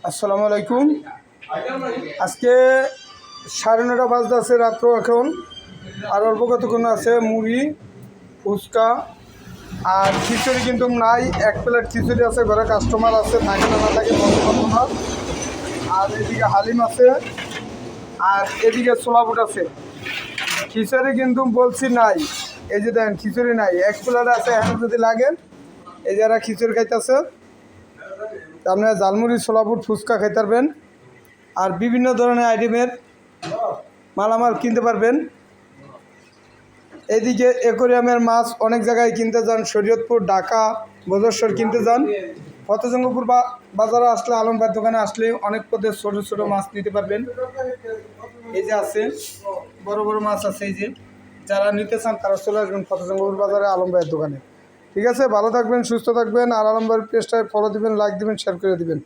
আসসালামু আলাইকুম। আজকে 9:30 বাজতে আছে রাত্র। এখন আর অল্প কতক্ষণ আছে মুড়ি, ফুচকা আর খিচুড়ি কিন্তু নাই। 1 প্লেট খিচুড়ি আছে, ঘরে কাস্টমার আছে, থাকে না না থাকে বলতে পারবো না। আর এদিকে হালিম আছে, আর এদিকে ছোলা বুট আছে। খিচুড়ি কিন্তু বলছি নাই, এই যে দেখেন খিচুড়ি নাই, 1 প্লেট আছে। এখন যদি লাগে এই যারা খিচুড়ি খাইতেছে আপনারা ঝালমুড়ি, ছোলা বুট, ফুচকা খাইতে পারবেন। আর বিভিন্ন ধরনের আইটেমের মালামাল কিনতে পারবেন। এদিকে অ্যাকোয়ারিয়ামের মাছ অনেক জায়গায় কিনতে যান, শরীয়তপুর, ঢাকা, বজেশ্বর কিনতে যান। ফতেজঙ্গপুর বাজারে আসলে, আলম ভাইয়ের দোকানে আসলে অনেক পদের ছোটো ছোটো মাছ নিতে পারবেন। এই যে আছে বড় বড় মাছ আছে, এই যে যারা নিতে চান তারা চলে আসবেন ফতেজঙ্গপুর বাজারে আলম ভাইয়ের দোকানে। ঠিক আছে, ভালো থাকবেন, সুস্থ থাকবেন। আর আলম ভাইয়ের পেজটায় ফলো দিবেন, লাইক দিবেন, শেয়ার করে দিবেন।